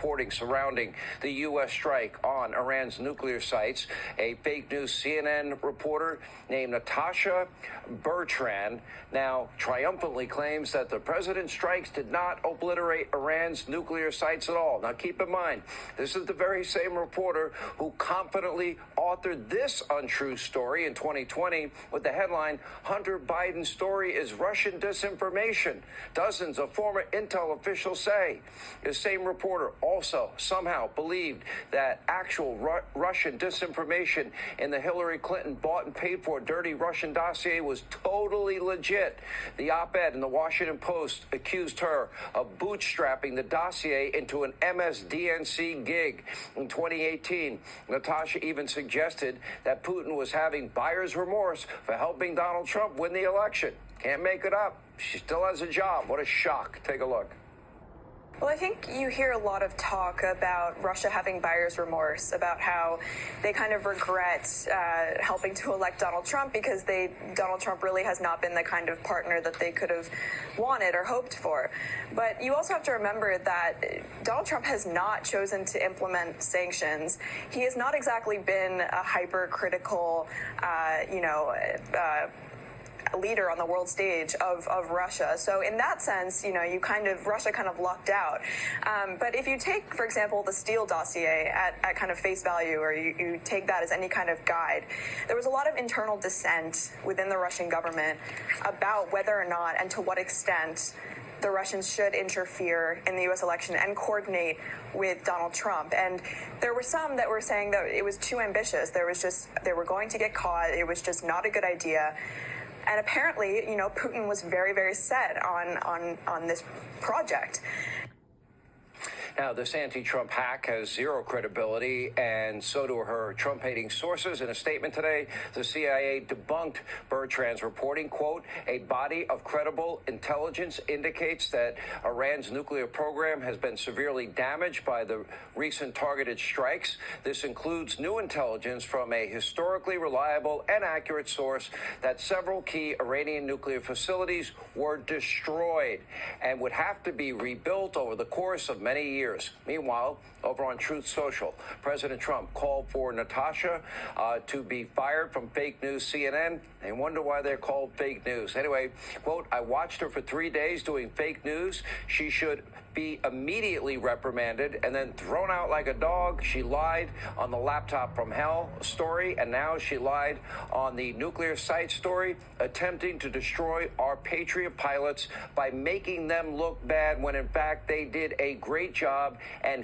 reporting surrounding the U.S. strike on Iran's nuclear sites. A fake news CNN reporter named Natasha Bertrand now triumphantly claims that the president's strikes did not obliterate Iran's nuclear sites at all. Now, keep in mind, this is the very same reporter who confidently authored this untrue story in 2020 with the headline, "Hunter Biden's story is Russian disinformation. Dozens of former intel officials say." The same reporter also somehow believed that actual Russian disinformation in the Hillary Clinton bought and paid for dirty Russian dossier was totally legit. The op-ed in the Washington Post accused her of bootstrapping the dossier into an MSDNC gig. In 2018, Natasha even suggested that Putin was having buyer's remorse for helping Donald Trump win the election. Can't make it up. She still has a job. What a shock. Take a look. Well, I think you hear a lot of talk about Russia having buyer's remorse, about how they kind of regret helping to elect Donald Trump because Donald Trump really has not been the kind of partner that they could have wanted or hoped for. But you also have to remember that Donald Trump has not chosen to implement sanctions. He has not exactly been a hypercritical, leader on the world stage of Russia. So in that sense, Russia kind of lucked out. But if you take, for example, the Steele dossier at kind of face value, or you take that as any kind of guide, there was a lot of internal dissent within the Russian government about whether or not and to what extent the Russians should interfere in the U.S. election and coordinate with Donald Trump. And there were some that were saying that it was too ambitious. They were going to get caught. It was just not a good idea. And apparently, Putin was very, very set on this project. Now, this anti-Trump hack has zero credibility, and so do her Trump-hating sources. In a statement today, the CIA debunked Bertrand's reporting, quote, "A body of credible intelligence indicates that Iran's nuclear program has been severely damaged by the recent targeted strikes. This includes new intelligence from a historically reliable and accurate source that several key Iranian nuclear facilities were destroyed and would have to be rebuilt over the course of many years." Meanwhile, over on Truth Social, President Trump called for Natasha to be fired from fake news CNN. They wonder why they're called fake news. Anyway, quote, "I watched her for 3 days doing fake news. She should be immediately reprimanded and then thrown out like a dog. She lied on the laptop from hell story, and now she lied on the nuclear site story, attempting to destroy our Patriot pilots by making them look bad when in fact they did a great job." And